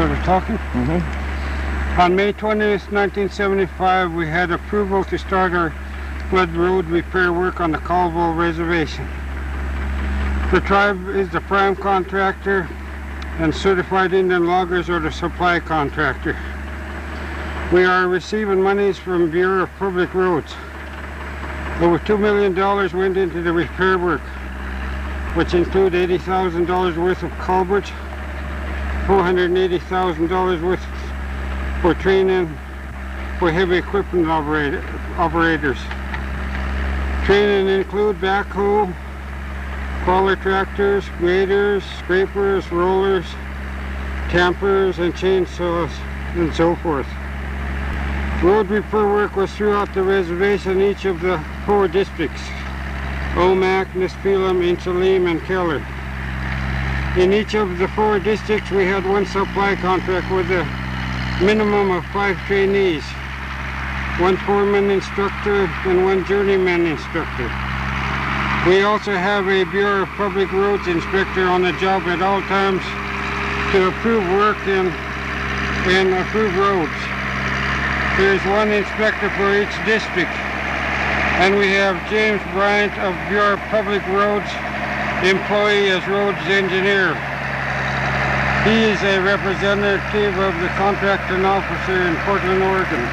started talking. Mm-hmm. On May 20th, 1975, we had approval to start our flood road repair work on the Colville Reservation. The tribe is the prime contractor, and certified Indian loggers are the supply contractor. We are receiving monies from Bureau of Public Roads. Over $2 million went into the repair work, which include $80,000 worth of culverts, $480,000 worth for training for heavy equipment operators. Training include backhoe, crawler tractors, graders, scrapers, rollers, tampers, and chainsaws, and so forth. Road repair work was throughout the reservation in each of the 4 districts: Omak, Nispelam, Inchalim, and Keller. In each of the 4 districts, we had one supply contract with a minimum of 5 trainees, 1 foreman instructor, and 1 journeyman instructor. We also have a Bureau of Public Roads inspector on the job at all times to approve work and approve roads. There is 1 inspector for each district, and we have James Bryant of Bureau of Public Roads employee as roads engineer. He is a representative of the contracting officer in Portland, Oregon.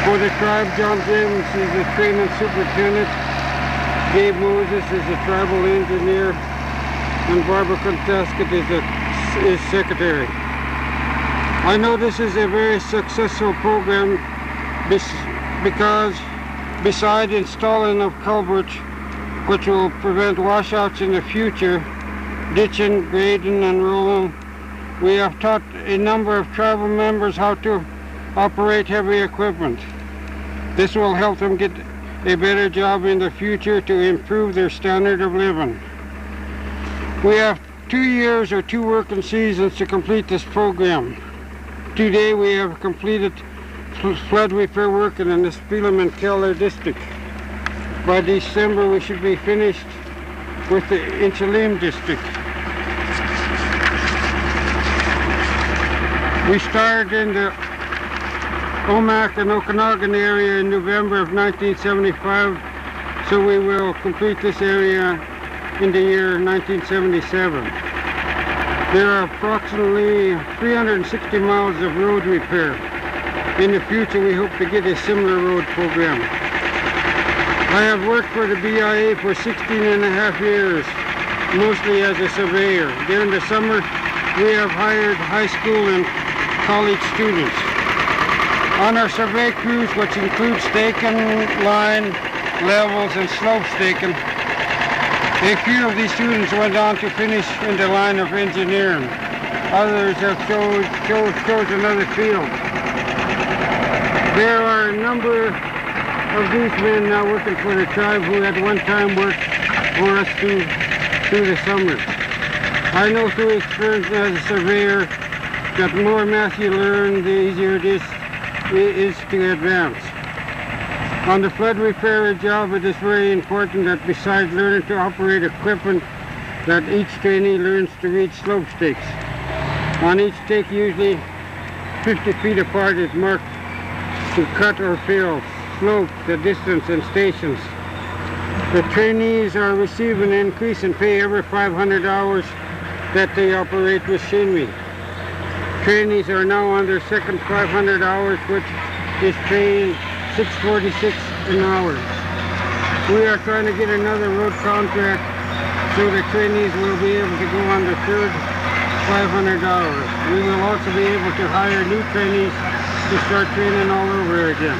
For the tribe, John James is the training superintendent, Gabe Moses is the tribal engineer, and Barbara Kontasket is secretary. I know this is a very successful program because besides installing of culverts, which will prevent washouts in the future, ditching, grading, and rolling, we have taught a number of tribal members how to operate heavy equipment. This will help them get a better job in the future to improve their standard of living. We have 2 years or 2 working seasons to complete this program. Today we have completed flood repair work in the Nispelam and Keller district. By December we should be finished with the Inchalim district. We started in the Omak and Okanagan area in November of 1975, so we will complete this area in the year 1977. There are approximately 360 miles of road repair. In the future, we hope to get a similar road program. I have worked for the BIA for 16.5 years, mostly as a surveyor. During the summer, we have hired high school and college students. On our survey crews, which include staking, line, levels, and slope staking, a few of these students went on to finish in the line of engineering. Others have chosen other fields. There are a number of these men now working for the tribe who at one time worked for us through the summer. I know through experience as a surveyor that the more math you learn, the easier it is to advance. On the flood repair job, it is very important that besides learning to operate equipment, that each trainee learns to read slope stakes. On each stake, usually 50 feet apart, is marked to cut or fill, slope, the distance, and stations. The trainees are receiving an increase in pay every 500 hours that they operate machinery. Trainees are now on their second 500 hours, which is paying $6.46 an hour. We are trying to get another road contract so the trainees will be able to go on their third 500 hours. We will also be able to hire new trainees to start training all over again.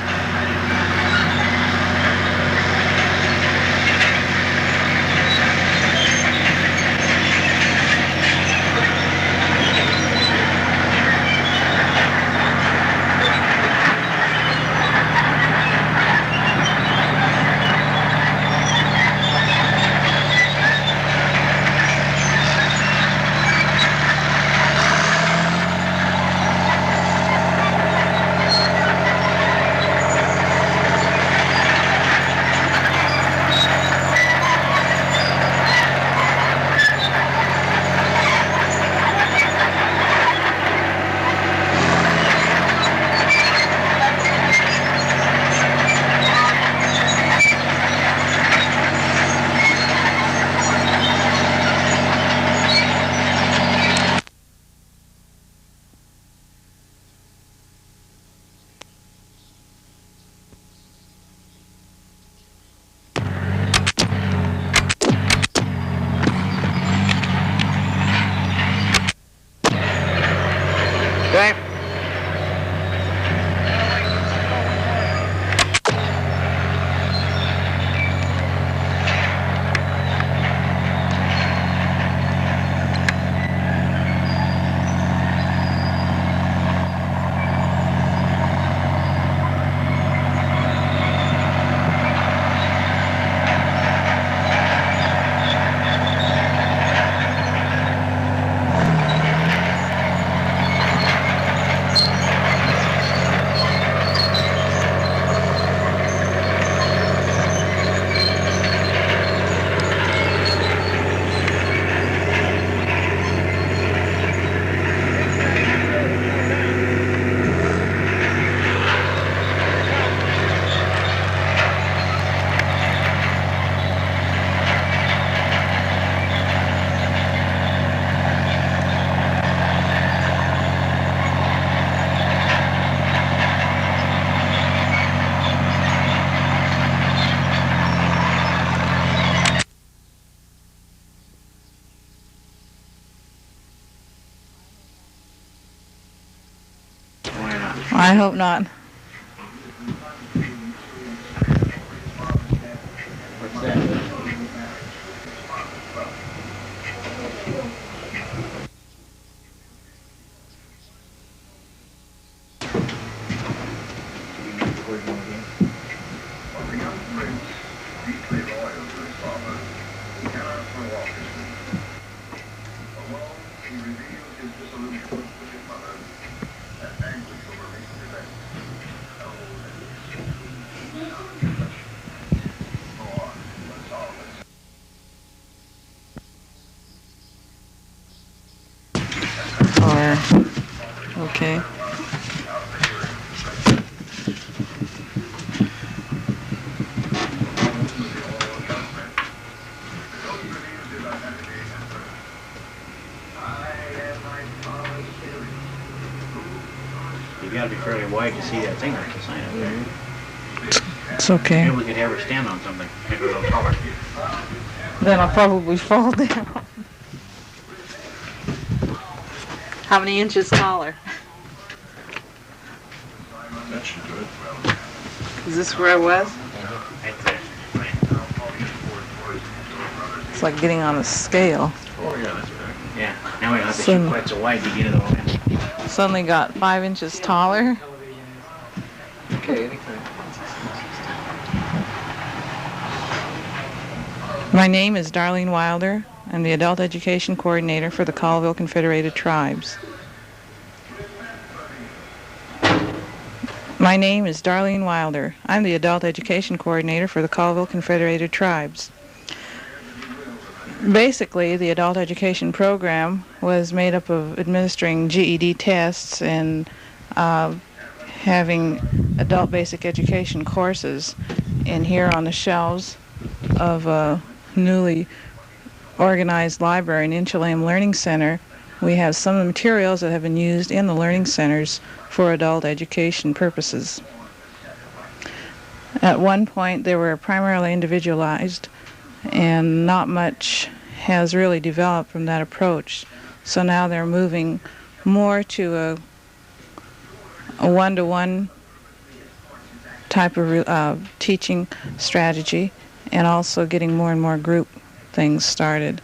I hope not. What's that? Okay. You gotta be fairly wide to see that thing like the sign up there. It's okay. Maybe we could have her stand on something, make her a little taller. Then I'll probably fall down. How many inches taller? That should do it. Is this where I was? That's it. It's like getting on a scale. Oh, yeah, that's right. Yeah, now we don't have to shoot quite so wide to get it all in. Suddenly got 5 inches taller. Okay, anything. My name is Darlene Wilder. I'm the Adult Education Coordinator for the Colville Confederated Tribes. My name is Darlene Wilder. I'm the Adult Education Coordinator for the Colville Confederated Tribes. Basically, the adult education program was made up of administering GED tests and having adult basic education courses. And here on the shelves of a newly organized library in Inchelium Learning Center, we have some of the materials that have been used in the learning centers for adult education purposes. At one point, they were primarily individualized, and not much has really developed from that approach. So now they're moving more to a one-to-one type of teaching strategy, and also getting more and more group things started.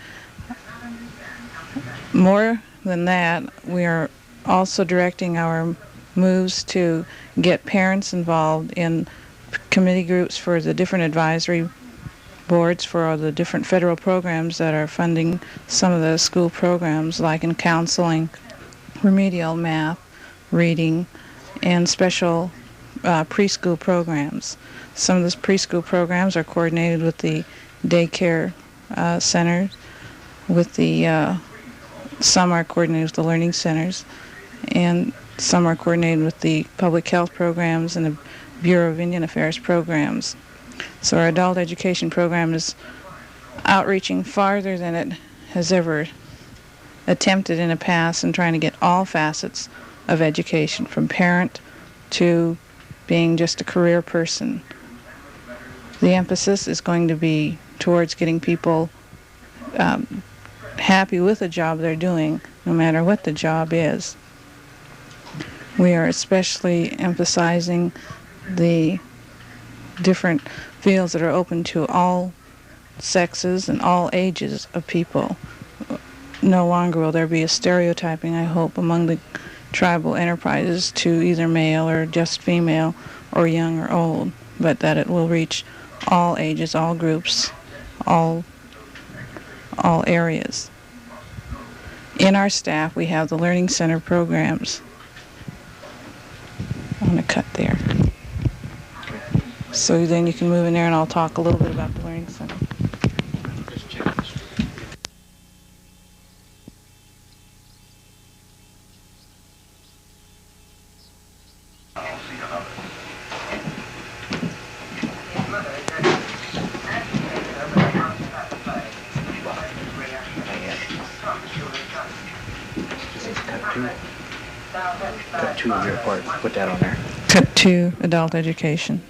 More than that, we are also directing our moves to get parents involved in committee groups for the different advisory boards for all the different federal programs that are funding some of the school programs, like in counseling, remedial math, reading, and special preschool programs. Some of those preschool programs are coordinated with the daycare centers, with the some are coordinated with the learning centers, and some are coordinated with the public health programs and the Bureau of Indian Affairs programs. So our adult education program is outreaching farther than it has ever attempted in the past, and trying to get all facets of education, from parent to being just a career person. The emphasis is going to be towards getting people happy with the job they're doing, no matter what the job is. We are especially emphasizing the different fields that are open to all sexes and all ages of people. No longer will there be a stereotyping, I hope, among the tribal enterprises to either male or just female or young or old, but that it will reach all ages, all groups, all areas. In our staff, we have the Learning Center programs. I'm going to cut there. So then you can move in there and I'll talk a little bit about the Learning Center. Cut 2 of your part, put that on there. Cut 2, adult education.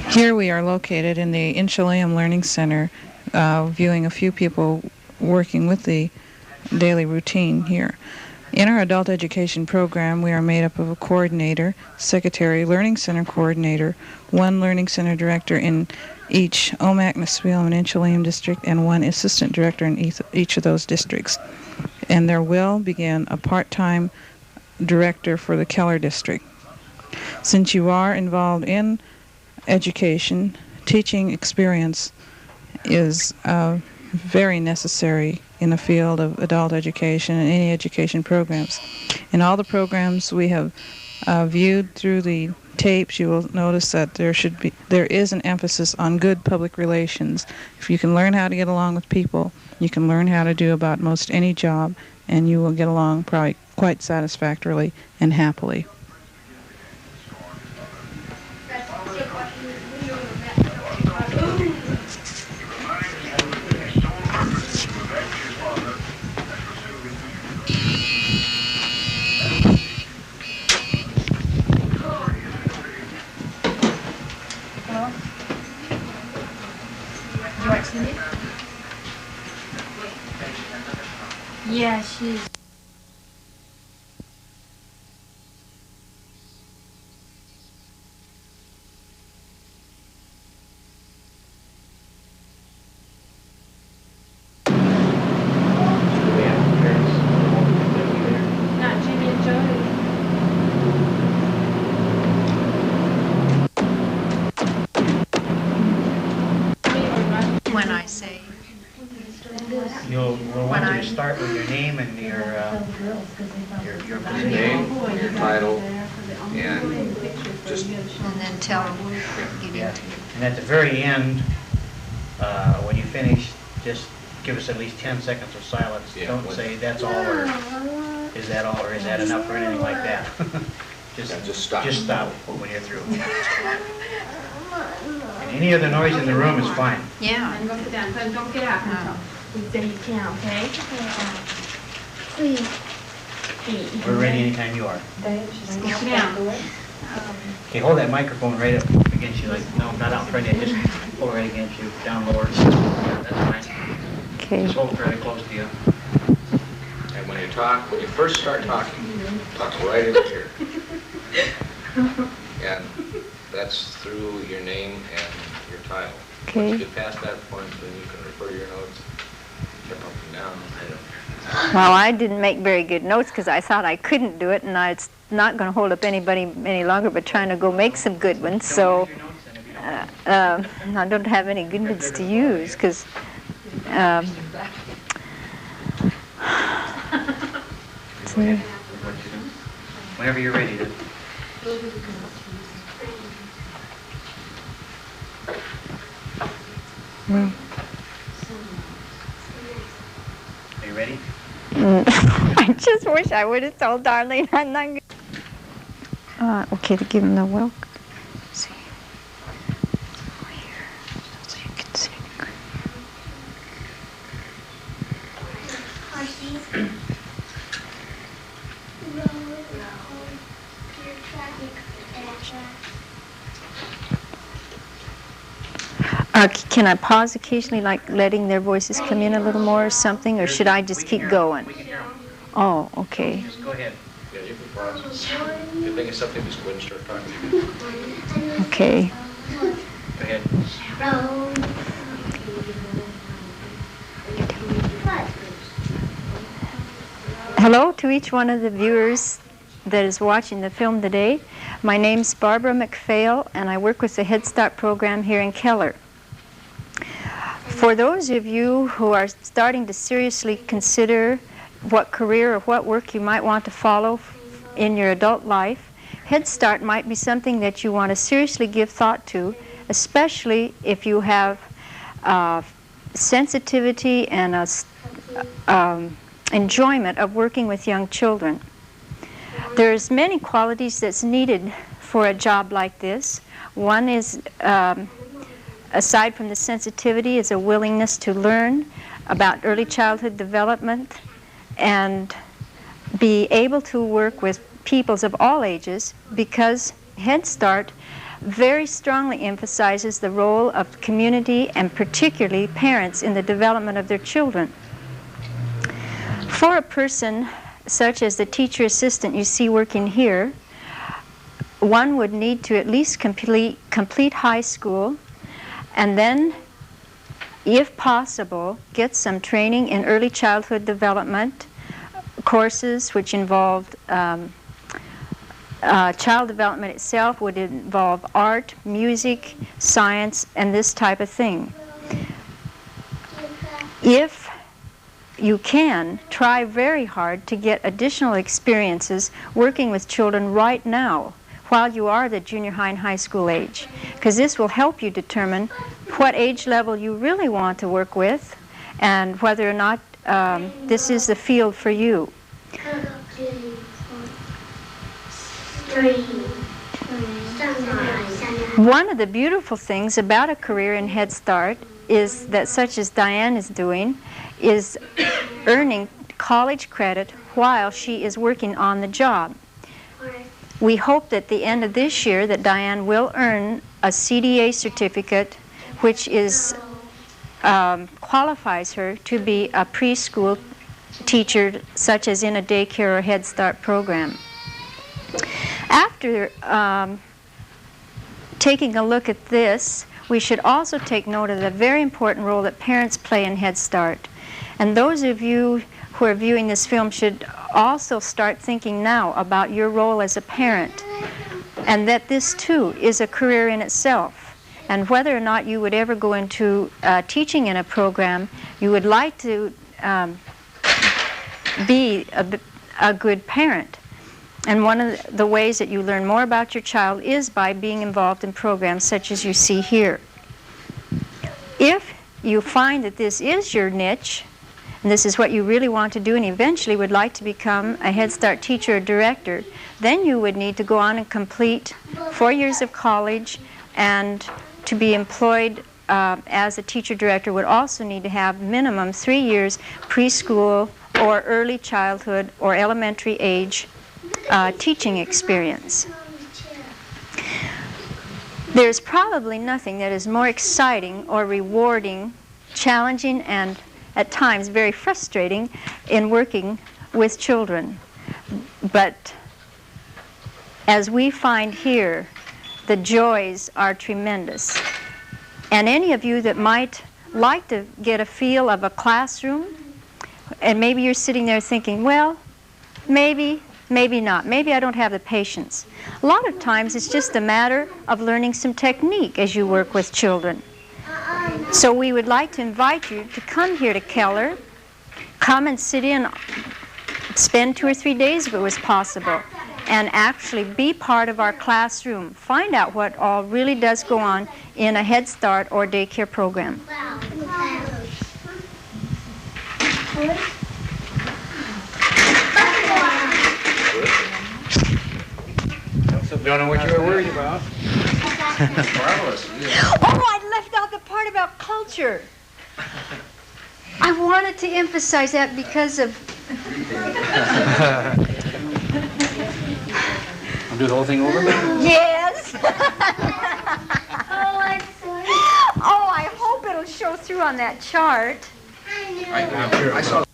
Here we are located in the Inchelium Learning Center, viewing a few people working with the daily routine here. In our adult education program, we are made up of a coordinator, secretary, learning center coordinator, one learning center director in each Omak, Nisqually, and Inchelium district, and one assistant director in each of those districts. And there will begin a part-time director for the Keller district. Since you are involved in education, teaching experience is very necessary in the field of adult education and any education programs. In all the programs we have viewed through the tapes, you will notice that there is an emphasis on good public relations. If you can learn how to get along with people, you can learn how to do about most any job, and you will get along probably quite satisfactorily and happily. Yeah, she's... Not Jimmy and Jody. When I say, We'll want you to start with your name and your Your position. name, your title, and just, and then tell them, get Yeah. into it. And at the very end, when you finish, just give us at least 10 seconds of silence. Yeah, Don't when- say that's all, or is that all, or is that enough, or anything like that. Yeah, just stop. Just stop when you're through. And any other noise in the room is fine. Yeah. And go sit down. Don't get up until we say you can, okay? Please. We're ready anytime you are. Sit down. Okay, hold that microphone right up against you, like, no, not out in front of you, just pull right against you, down lower. Yeah, that's fine. Okay. Just hold it fairly close to you. And when you first start talking, talk right into here. And that's through your name and your title. Okay. Once you get past that point, then you can refer to your notes, jump up and down. Well, I didn't make very good notes because I thought I couldn't do it, and it's not going to hold up anybody any longer but trying to go make some good ones. So I don't have any good ones to use because Whenever you're ready to. Are you ready? I just wish I would have told Darlene I'm not good. Okay, to give him the welcome. See. Over here, so you can see. Can I pause occasionally, like letting their voices come in a little more or something, or should I just keep going? We can hear 'em. Oh, okay. Just go ahead. Yeah, you can pause. If you think of something, just go ahead and start talking. Okay. Go ahead. Hello to each one of the viewers that is watching the film today. My name's Barbara McPhail, and I work with the Head Start program here in Keller. For those of you who are starting to seriously consider what career or what work you might want to follow in your adult life, Head Start might be something that you want to seriously give thought to, especially if you have sensitivity and enjoyment of working with young children. There's many qualities that's needed for a job like this. One is, aside from the sensitivity, is a willingness to learn about early childhood development and be able to work with peoples of all ages, because Head Start very strongly emphasizes the role of community and particularly parents in the development of their children. For a person such as the teacher assistant you see working here, one would need to at least complete high school, and then, if possible, get some training in early childhood development courses, which involved child development itself, would involve art, music, science, and this type of thing. If you can, try very hard to get additional experiences working with children right now while you are the junior high and high school age, because this will help you determine what age level you really want to work with and whether or not this is the field for you. One of the beautiful things about a career in Head Start is that, such as Diane is doing, is earning college credit while she is working on the job. We hope that at the end of this year that Diane will earn a CDA certificate, which is qualifies her to be a preschool teacher, such as in a daycare or Head Start program. After taking a look at this, we should also take note of the very important role that parents play in Head Start. And those of you who are viewing this film should also start thinking now about your role as a parent, and that this too is a career in itself. And whether or not you would ever go into teaching in a program, you would like to be a good parent. And one of the ways that you learn more about your child is by being involved in programs such as you see here. If you find that this is your niche, and this is what you really want to do, and eventually would like to become a Head Start teacher or director, then you would need to go on and complete 4 years of college, and to be employed as a teacher director would also need to have minimum 3 years preschool or early childhood or elementary age teaching experience. There's probably nothing that is more exciting or rewarding, challenging, and at times very frustrating in working with children. But as we find here, the joys are tremendous. And any of you that might like to get a feel of a classroom, and maybe you're sitting there thinking, well, maybe not. Maybe I don't have the patience. A lot of times it's just a matter of learning some technique as you work with children. So we would like to invite you to come here to Keller, come and sit in, spend 2 or 3 days if it was possible, and actually be part of our classroom. Find out what all really does go on in a Head Start or daycare program. Don't know what you were worried about. Marvelous. Oh, I left out the part about culture. I wanted to emphasize that because of... I'll do the whole thing over? Yes! Oh, I hope it'll show through on that chart. I saw